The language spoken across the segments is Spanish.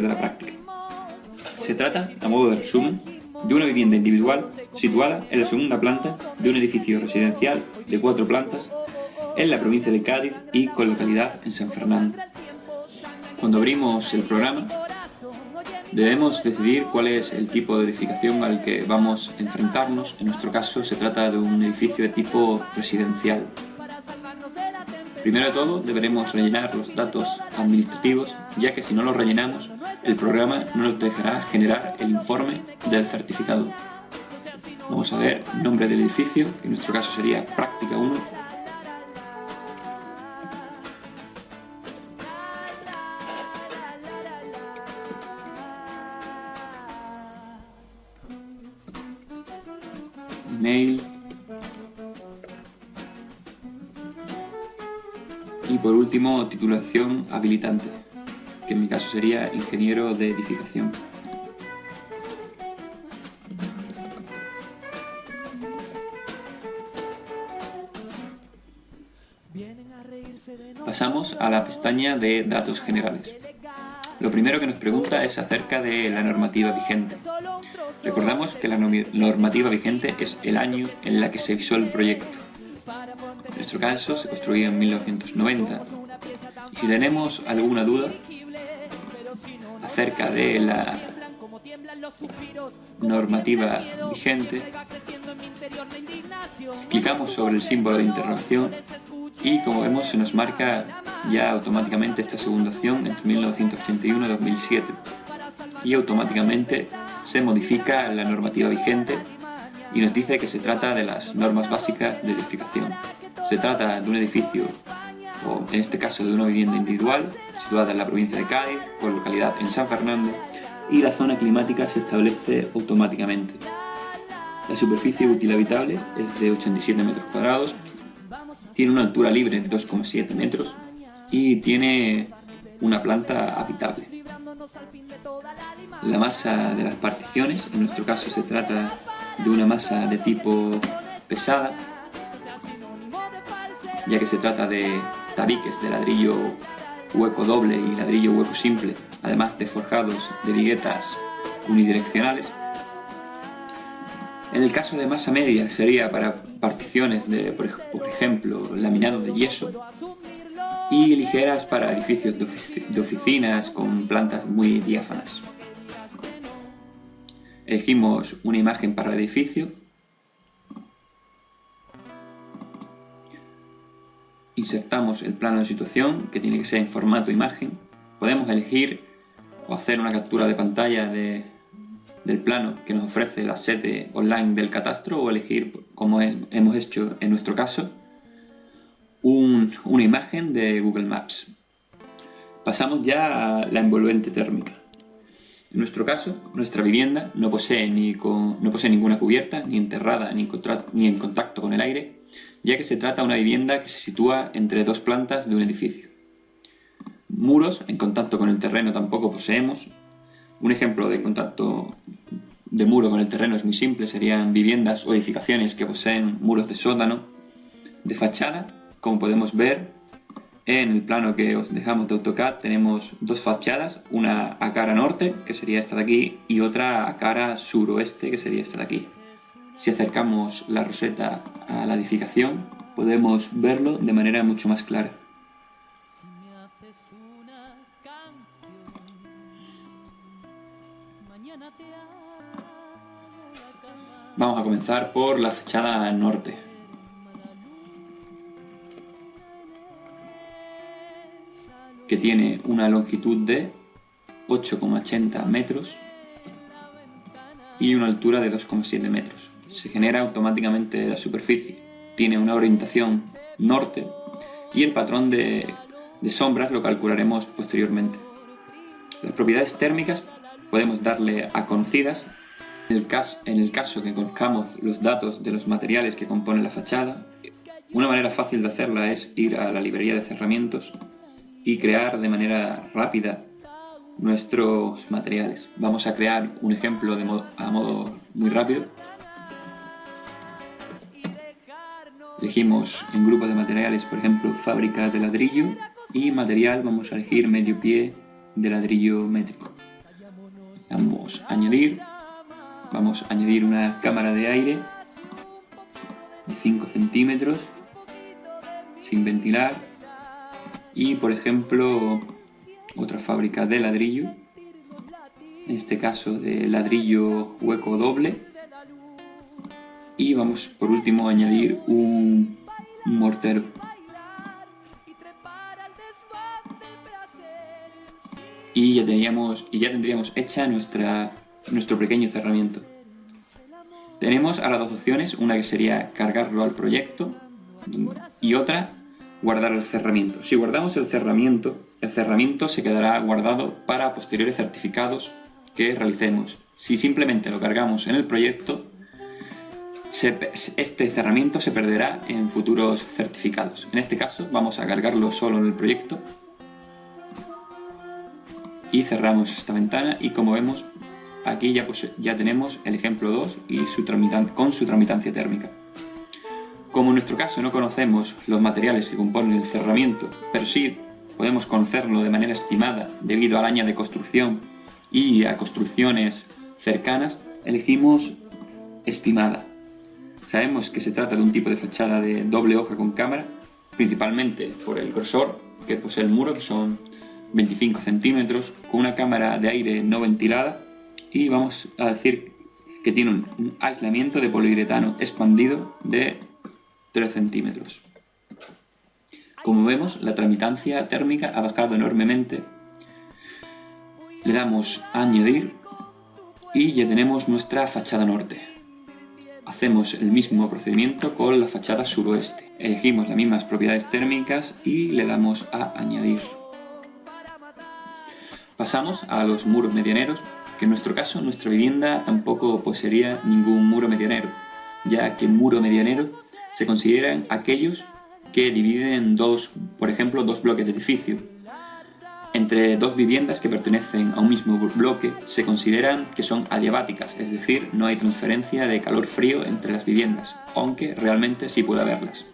de la práctica. Se trata, a modo de resumen, de una vivienda individual situada en la segunda planta de un edificio residencial de 4 plantas en la provincia de Cádiz y con localidad en San Fernando. Cuando abrimos el programa, debemos decidir cuál es el tipo de edificación al que vamos a enfrentarnos. En nuestro caso se trata de un edificio de tipo residencial. Primero de todo deberemos rellenar los datos administrativos, ya que si no los rellenamos, el programa no nos dejará generar el informe del certificado. Vamos a ver el nombre del edificio, que en nuestro caso sería Práctica 1. Email. Y por último, titulación habilitante, que en mi caso sería ingeniero de edificación. Pasamos a la pestaña de datos generales. Lo primero que nos pregunta es acerca de la normativa vigente. Recordamos que la normativa vigente es el año en el que se hizo el proyecto. En nuestro caso se construyó en 1990. Y si tenemos alguna duda acerca de la normativa vigente, clicamos sobre el símbolo de interrogación y, como vemos, se nos marca ya automáticamente esta segunda opción entre 1981 y 2007 y automáticamente se modifica la normativa vigente y nos dice que se trata de las normas básicas de edificación. Se trata de un edificio, o en este caso de una vivienda individual, situada en la provincia de Cádiz, con localidad en San Fernando, y la zona climática se establece automáticamente. La superficie útil habitable es de 87 metros cuadrados, tiene una altura libre de 2,7 metros y tiene una planta habitable. La masa de las particiones, en nuestro caso se trata de una masa de tipo pesada, ya que se trata de tabiques de ladrillo hueco doble y ladrillo hueco simple, además de forjados de viguetas unidireccionales. En el caso de masa media sería para particiones de, por ejemplo, laminados de yeso, y ligeras para edificios de oficinas con plantas muy diáfanas. Elegimos una imagen para el edificio. Insertamos el plano de situación, que tiene que ser en formato imagen. Podemos elegir o hacer una captura de pantalla del plano que nos ofrece la sede online del catastro, o elegir, como hemos hecho en nuestro caso, una imagen de Google Maps. Pasamos ya a la envolvente térmica. En nuestro caso, nuestra vivienda no posee ninguna cubierta, ni enterrada, ni en contacto con el aire, ya que se trata de una vivienda que se sitúa entre 2 plantas de un edificio. Muros en contacto con el terreno tampoco poseemos. Un ejemplo de contacto de muro con el terreno es muy simple, serían viviendas o edificaciones que poseen muros de sótano. De fachada, como podemos ver en el plano que os dejamos de AutoCAD, tenemos 2 fachadas, una a cara norte, que sería esta de aquí, y otra a cara suroeste, que sería esta de aquí. Si acercamos la roseta a la edificación, podemos verlo de manera mucho más clara. Vamos a comenzar por la fachada norte. Que tiene una longitud de 8,80 metros y una altura de 2,7 metros. Se genera automáticamente la superficie. Tiene una orientación norte y el patrón de sombras lo calcularemos posteriormente. Las propiedades térmicas podemos darle a conocidas. En el caso que conozcamos los datos de los materiales que componen la fachada, una manera fácil de hacerla es ir a la librería de cerramientos y crear de manera rápida nuestros materiales. Vamos a crear un ejemplo a modo muy rápido. Elegimos en grupo de materiales, por ejemplo, fábrica de ladrillo, y material vamos a elegir medio pie de ladrillo métrico. Vamos a añadir una cámara de aire de 5 centímetros sin ventilar y, por ejemplo, otra fábrica de ladrillo, en este caso de ladrillo hueco doble, y vamos por último a añadir un mortero. Y ya tendríamos hecha nuestro pequeño cerramiento. Tenemos ahora dos opciones, una que sería cargarlo al proyecto y otra guardar el cerramiento. Si guardamos el cerramiento se quedará guardado para posteriores certificados que realicemos. Si simplemente lo cargamos en el proyecto, este cerramiento se perderá en futuros certificados. En este caso vamos a cargarlo solo en el proyecto y cerramos esta ventana, y como vemos aquí ya tenemos el ejemplo 2 y con su tramitancia térmica. Como en nuestro caso no conocemos los materiales que componen el cerramiento, pero sí podemos conocerlo de manera estimada debido al año de construcción y a construcciones cercanas, elegimos estimada. Sabemos que se trata de un tipo de fachada de doble hoja con cámara, principalmente por el grosor que posee el muro, que son 25 centímetros, con una cámara de aire no ventilada, y vamos a decir que tiene un aislamiento de poliuretano expandido de 3 centímetros. Como vemos, la tramitancia térmica ha bajado enormemente. Le damos a añadir y ya tenemos nuestra fachada norte. Hacemos el mismo procedimiento con la fachada suroeste. Elegimos las mismas propiedades térmicas y le damos a añadir. Pasamos a los muros medianeros, que en nuestro caso nuestra vivienda tampoco poseería ningún muro medianero, ya que muro medianero se consideran aquellos que dividen por ejemplo, dos bloques de edificio. Entre dos viviendas que pertenecen a un mismo bloque se consideran que son adiabáticas, es decir, no hay transferencia de calor-frío entre las viviendas, aunque realmente sí puede haberlas.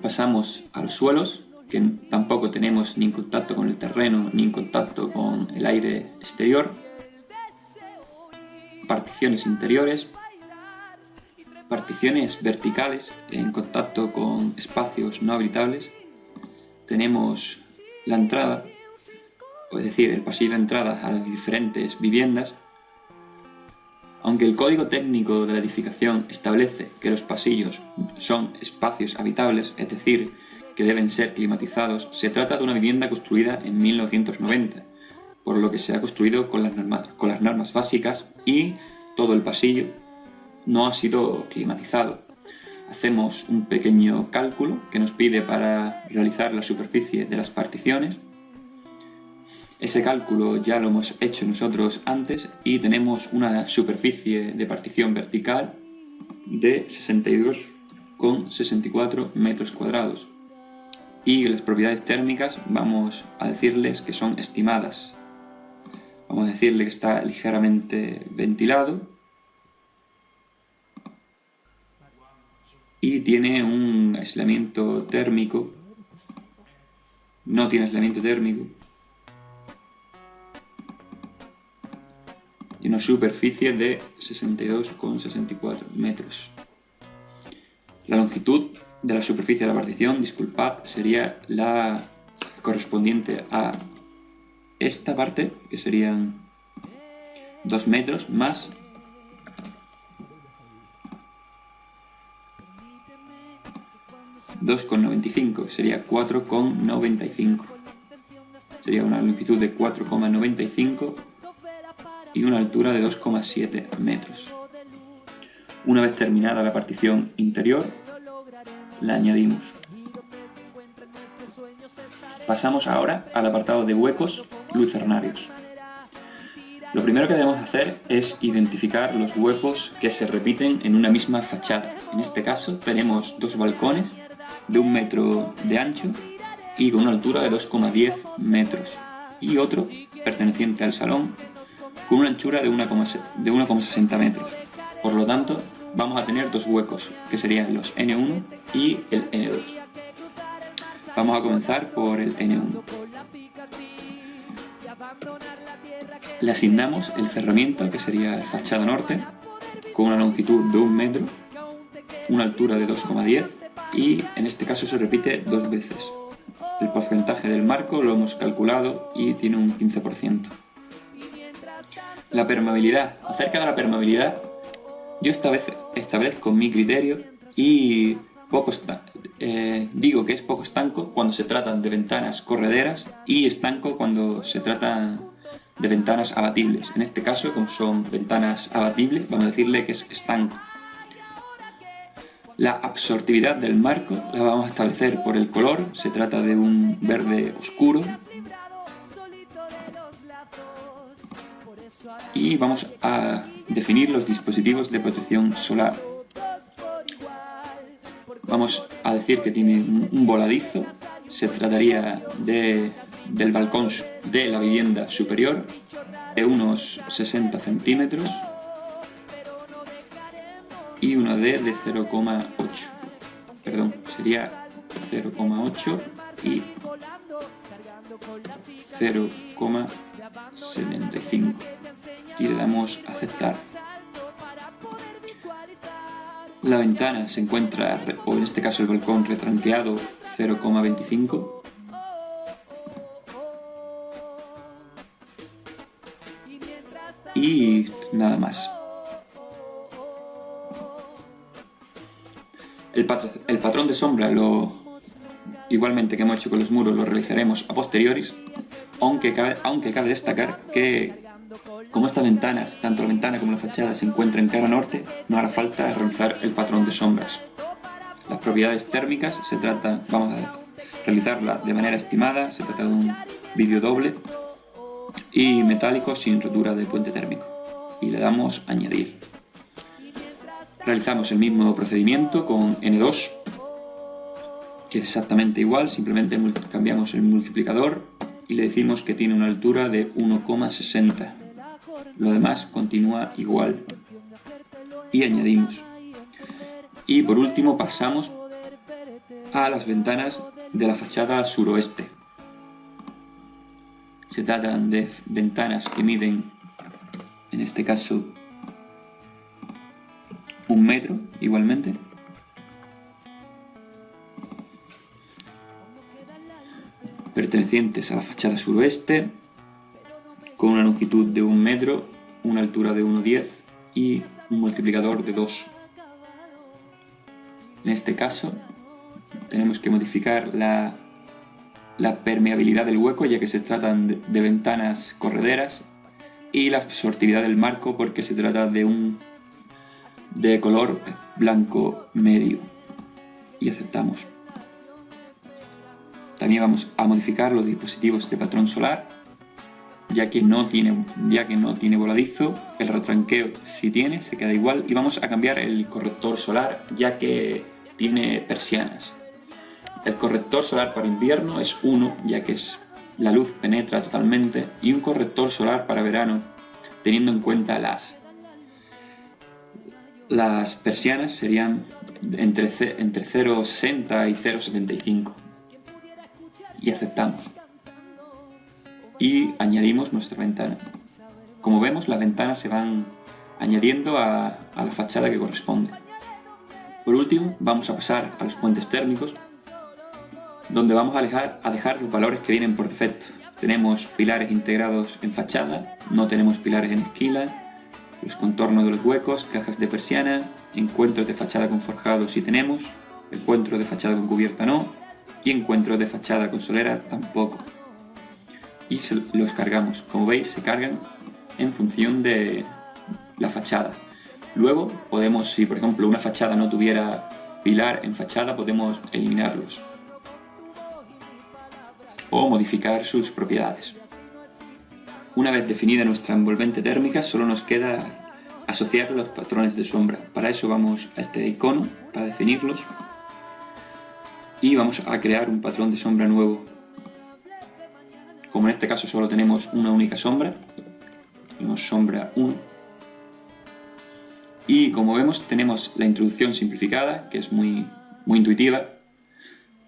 Pasamos a los suelos, que tampoco tenemos ni contacto con el terreno ni contacto con el aire exterior. Particiones interiores, particiones verticales en contacto con espacios no habitables. Tenemos la entrada, es decir, el pasillo de entrada a las diferentes viviendas. Aunque el código técnico de la edificación establece que los pasillos son espacios habitables, es decir, que deben ser climatizados, se trata de una vivienda construida en 1990, por lo que se ha construido con las normas básicas, y todo el pasillo no ha sido climatizado. Hacemos un pequeño cálculo que nos pide para realizar la superficie de las particiones. Ese cálculo ya lo hemos hecho nosotros antes y tenemos una superficie de partición vertical de 62,64 metros cuadrados. Y las propiedades térmicas vamos a decirles que son estimadas. Vamos a decirle que está ligeramente ventilado y tiene un aislamiento térmico. No tiene aislamiento térmico. Y una superficie de 62,64 metros. La longitud de la superficie de la partición, disculpad, sería la correspondiente a esta parte, que serían 2 metros más $2,95, que sería 4,95. Sería una longitud de 4,95 y una altura de 2,7 metros. Una vez terminada la partición interior, la añadimos. Pasamos ahora al apartado de huecos lucernarios. Lo primero que debemos hacer es identificar los huecos que se repiten en una misma fachada. En este caso tenemos dos balcones de 1 metro de ancho y con una altura de 2,10 metros, y otro perteneciente al salón con una anchura de 1,60 metros. Por lo tanto, vamos a tener dos huecos, que serían los N1 y el N2. Vamos a comenzar por el N1. Le asignamos el cerramiento, que sería el fachada norte, con una longitud de 1 metro, una altura de 2,10 y en este caso se repite 2 veces. El porcentaje del marco lo hemos calculado y tiene un 15%. La permeabilidad. Acerca de la permeabilidad, yo esta vez establezco mi criterio y digo que es poco estanco cuando se tratan de ventanas correderas y estanco cuando se trata de ventanas abatibles. En este caso, como son ventanas abatibles, vamos a decirle que es estanco. La absortividad del marco la vamos a establecer por el color, se trata de un verde oscuro. Y vamos a definir los dispositivos de protección solar. Vamos a decir que tiene un voladizo, se trataría del balcón de la vivienda superior, de unos 60 centímetros y una D de 0,8. Perdón, sería 0,8 y 0,75. Y le damos a aceptar. La ventana se encuentra, o en este caso el balcón, retranqueado 0,25. Y nada más. El patrón de sombra, igualmente que hemos hecho con los muros, lo realizaremos a posteriori, aunque cabe destacar que como estas ventanas, tanto la ventana como la fachada, se encuentran en cara norte, no hará falta realizar el patrón de sombras. Las propiedades térmicas vamos a realizarla de manera estimada, se trata de un vídeo doble y metálico sin rotura de puente térmico. Y le damos a añadir. Realizamos el mismo procedimiento con N2, que es exactamente igual, simplemente cambiamos el multiplicador y le decimos que tiene una altura de 1,60. Lo demás continúa igual. Y añadimos. Y por último pasamos a las ventanas de la fachada suroeste. Se tratan de ventanas que miden, en este caso, 1 metro igualmente. Pertenecientes a la fachada suroeste, con una longitud de 1 metro, una altura de 1,10 y un multiplicador de 2. En este caso tenemos que modificar la permeabilidad del hueco, ya que se tratan de ventanas correderas, y la absortividad del marco porque se trata de color blanco medio. Y aceptamos. También vamos a modificar los dispositivos de patrón solar, ya que no tiene voladizo. El retranqueo sí tiene, se queda igual, y vamos a cambiar el corrector solar, ya que tiene persianas. El corrector solar para invierno es 1, ya que la luz penetra totalmente, y un corrector solar para verano, teniendo en cuenta las persianas, serían entre 0,60 y 0,75. Y aceptamos. Y añadimos nuestra ventana. Como vemos, las ventanas se van añadiendo a la fachada que corresponde. Por último, vamos a pasar a los puentes térmicos, donde vamos a dejar los valores que vienen por defecto. Tenemos pilares integrados en fachada, no tenemos pilares en esquila, los contornos de los huecos, cajas de persiana, encuentros de fachada con forjado sí tenemos, encuentros de fachada con cubierta no, y encuentros de fachada con solera tampoco. Y los cargamos. Como veis, se cargan en función de la fachada. Luego podemos, si por ejemplo una fachada no tuviera pilar en fachada, podemos eliminarlos o modificar sus propiedades. Una vez definida nuestra envolvente térmica, solo nos queda asociar los patrones de sombra. Para eso vamos a este icono para definirlos y vamos a crear un patrón de sombra nuevo. Como en este caso solo tenemos una única sombra, tenemos sombra 1. Y como vemos tenemos la introducción simplificada, que es muy intuitiva,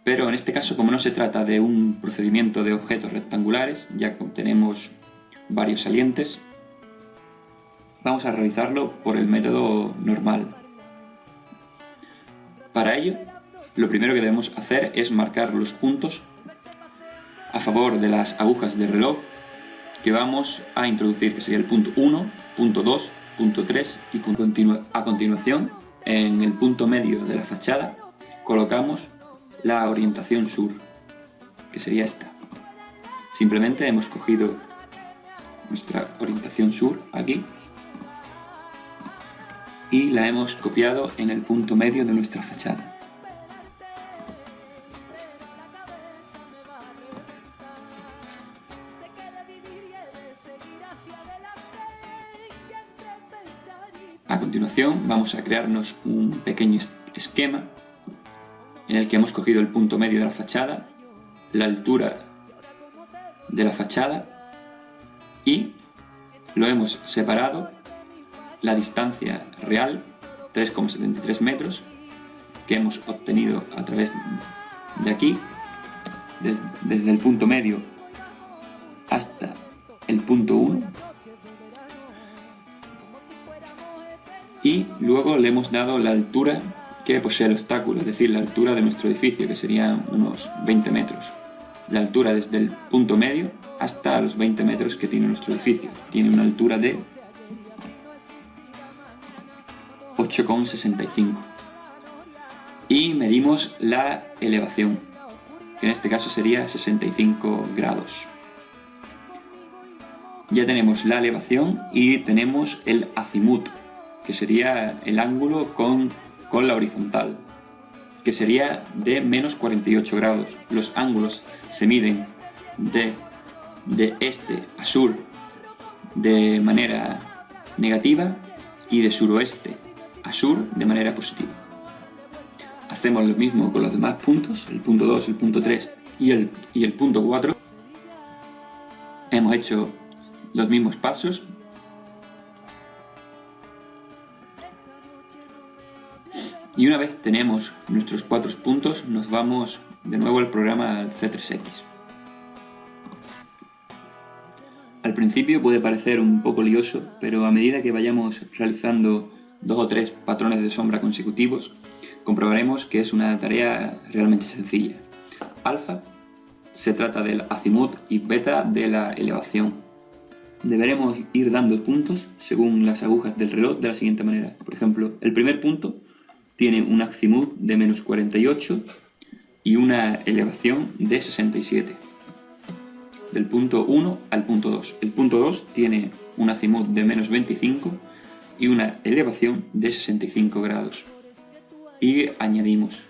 pero en este caso, como no se trata de un procedimiento de objetos rectangulares, ya que tenemos varios salientes, vamos a realizarlo por el método normal. Para ello, lo primero que debemos hacer es marcar los puntos a favor de las agujas de reloj que vamos a introducir, que sería el punto 1, punto 2, punto 3 y punto. A continuación, en el punto medio de la fachada, colocamos la orientación sur, que sería esta. Simplemente hemos cogido nuestra orientación sur aquí y la hemos copiado en el punto medio de nuestra fachada. A continuación vamos a crearnos un pequeño esquema en el que hemos cogido el punto medio de la fachada, la altura de la fachada y lo hemos separado la distancia real, 3,73 metros, que hemos obtenido a través de aquí, desde el punto medio hasta el punto 1, y luego le hemos dado la altura que posee el obstáculo, es decir, la altura de nuestro edificio, que serían unos 20 metros. La altura desde el punto medio hasta los 20 metros que tiene nuestro edificio. Tiene una altura de 8,65. Y medimos la elevación, que en este caso sería 65 grados. Ya tenemos la elevación y tenemos el azimut, que sería el ángulo con la horizontal, que sería de menos 48 grados. Los ángulos se miden de este a sur de manera negativa y de suroeste a sur de manera positiva. Hacemos lo mismo con los demás puntos, el punto 2, el punto 3 y el punto 4. Hemos hecho los mismos pasos. Y una vez tenemos nuestros 4 puntos, nos vamos de nuevo al programa C3X. Al principio puede parecer un poco lioso, pero a medida que vayamos realizando 2 o 3 patrones de sombra consecutivos, comprobaremos que es una tarea realmente sencilla. Alfa se trata del azimut y beta de la elevación. Deberemos ir dando puntos según las agujas del reloj de la siguiente manera. Por ejemplo, el primer punto tiene un azimut de menos 48 y una elevación de 67. Del punto 1 al punto 2. El punto 2 tiene un azimut de menos 25 y una elevación de 65 grados. Y añadimos.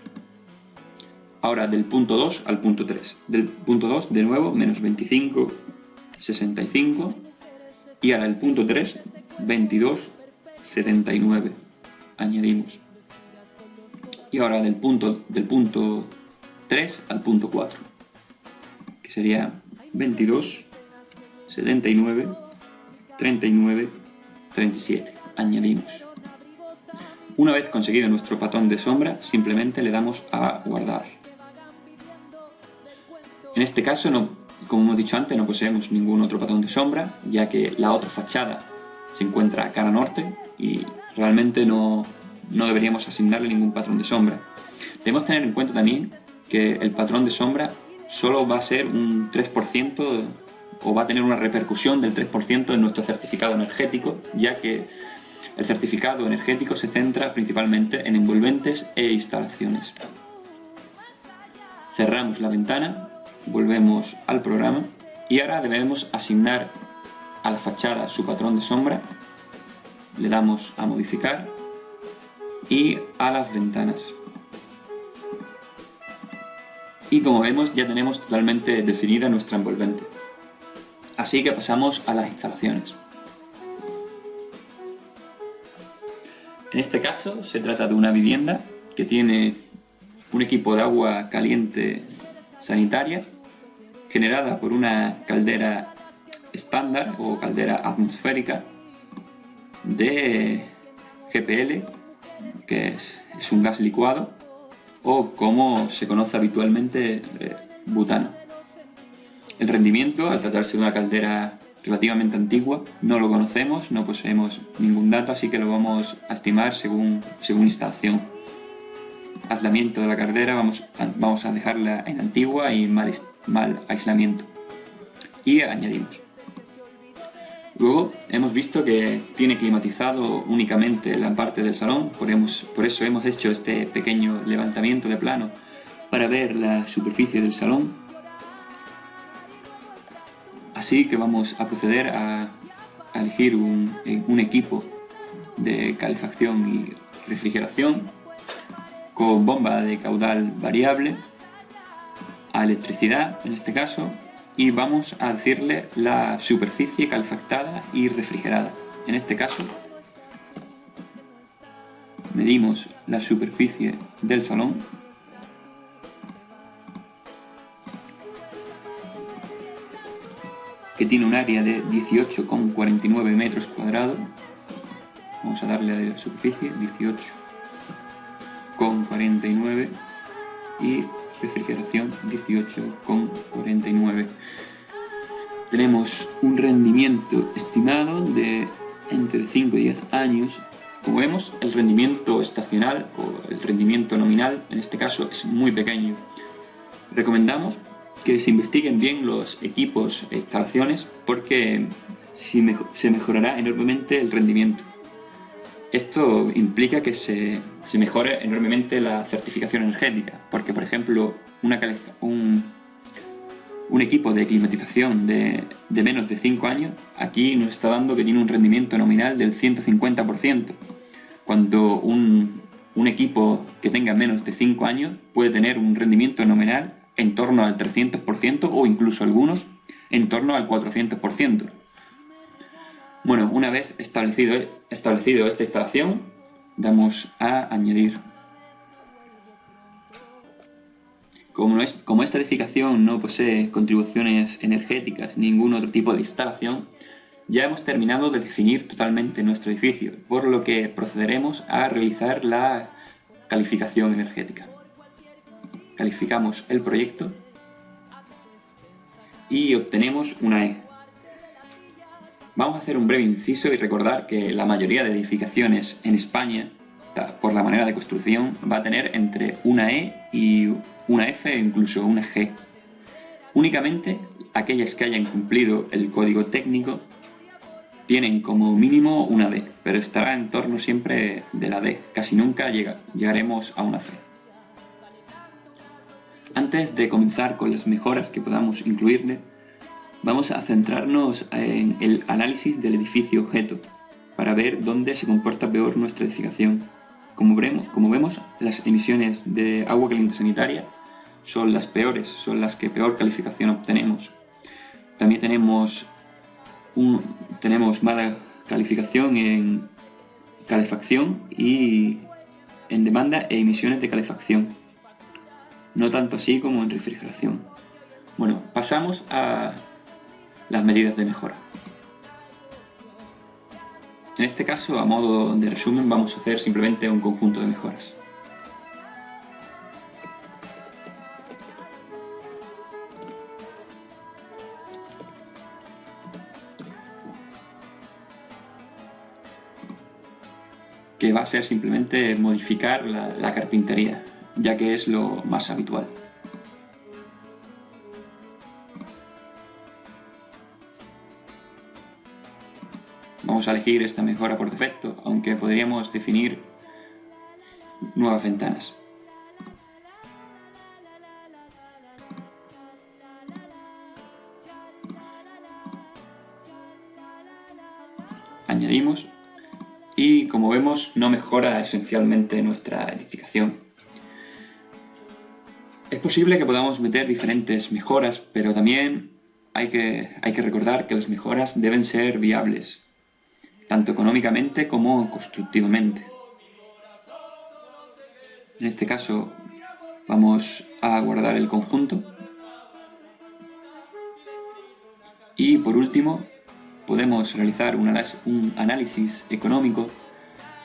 Ahora del punto 2 al punto 3. Del punto 2 de nuevo menos 25, 65 y ahora el punto 3, 22, 79. Añadimos. Y ahora del punto 3 al punto 4, que sería 22, 79, 39, 37. Añadimos. Una vez conseguido nuestro patrón de sombra, simplemente le damos a guardar. En este caso, como hemos dicho antes, no poseemos ningún otro patrón de sombra, ya que la otra fachada se encuentra cara norte y realmente no deberíamos asignarle ningún patrón de sombra. Debemos tener en cuenta también que el patrón de sombra solo va a ser un 3% o va a tener una repercusión del 3% en nuestro certificado energético, ya que el certificado energético se centra principalmente en envolventes e instalaciones. Cerramos la ventana, volvemos al programa y ahora debemos asignar a la fachada su patrón de sombra. Le damos a modificar y a las ventanas. Y como vemos, ya tenemos totalmente definida nuestra envolvente. Así que pasamos a las instalaciones. En este caso se trata de una vivienda que tiene un equipo de agua caliente sanitaria generada por una caldera estándar o caldera atmosférica de GPL, que es un gas licuado, o como se conoce habitualmente, butano. El rendimiento, al tratarse de una caldera relativamente antigua, no lo conocemos, no poseemos ningún dato, así que lo vamos a estimar según instalación. Aislamiento de la caldera, vamos a dejarla en antigua y mal aislamiento. Y añadimos. Luego hemos visto que tiene climatizado únicamente la parte del salón, por eso hemos hecho este pequeño levantamiento de plano para ver la superficie del salón. Así que vamos a proceder a elegir un equipo de calefacción y refrigeración con bomba de caudal variable a electricidad en este caso, y vamos a decirle la superficie calefactada y refrigerada. En este caso medimos la superficie del salón que tiene un área de 18,49 metros cuadrados. Vamos a darle a la superficie 18,49 y refrigeración 18,49. Tenemos un rendimiento estimado de entre 5 y 10 años. Como vemos, el rendimiento estacional o el rendimiento nominal en este caso es muy pequeño. Recomendamos que se investiguen bien los equipos e instalaciones porque se mejorará enormemente el rendimiento. Esto implica que se mejore enormemente la certificación energética, porque por ejemplo un equipo de climatización de menos de 5 años aquí nos está dando que tiene un rendimiento nominal del 150%, cuando un equipo que tenga menos de 5 años puede tener un rendimiento nominal en torno al 300% o incluso algunos en torno al 400%. Bueno, una vez establecido esta instalación, damos a añadir. Como esta edificación no posee contribuciones energéticas ni ningún otro tipo de instalación, ya hemos terminado de definir totalmente nuestro edificio, por lo que procederemos a realizar la calificación energética. Calificamos el proyecto y obtenemos una E. Vamos a hacer un breve inciso y recordar que la mayoría de edificaciones en España, por la manera de construcción, va a tener entre una E y una F e incluso una G. Únicamente aquellas que hayan cumplido el código técnico tienen como mínimo una D, pero estará en torno siempre de la D. Casi nunca llegaremos a una C. Antes de comenzar con las mejoras que podamos incluirle, vamos a centrarnos en el análisis del edificio objeto para ver dónde se comporta peor nuestra edificación. Como vemos, las emisiones de agua caliente sanitaria son las peores, son las que peor calificación obtenemos. También tenemos mala calificación en calefacción y en demanda e emisiones de calefacción. No tanto así como en refrigeración. Bueno, pasamos a las medidas de mejora. En este caso, a modo de resumen, vamos a hacer simplemente un conjunto de mejoras. Que va a ser simplemente modificar la carpintería, ya que es lo más habitual. Vamos a elegir esta mejora por defecto, aunque podríamos definir nuevas ventanas. Añadimos y, como vemos, no mejora esencialmente nuestra edificación. Es posible que podamos meter diferentes mejoras, pero también hay que recordar que las mejoras deben ser viables, tanto económicamente como constructivamente. En este caso vamos a guardar el conjunto y, por último, podemos realizar un análisis económico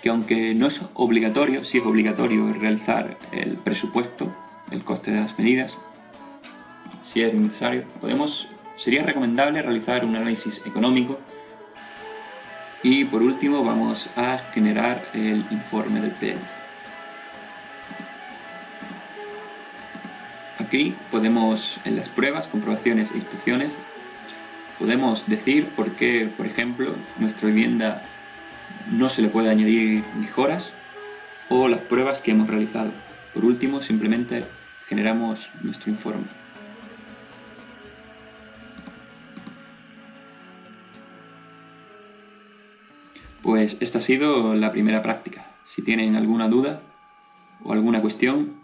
que, aunque no es obligatorio, sí es obligatorio realizar el presupuesto, el coste de las medidas. Si es necesario, podemos sería recomendable realizar un análisis económico. Y por último vamos a generar el informe del proyecto. Aquí podemos, en las pruebas, comprobaciones e inspecciones, podemos decir por qué, por ejemplo, nuestra vivienda no se le puede añadir mejoras o las pruebas que hemos realizado. Por último, simplemente generamos nuestro informe. Pues esta ha sido la primera práctica. Si tienen alguna duda o alguna cuestión,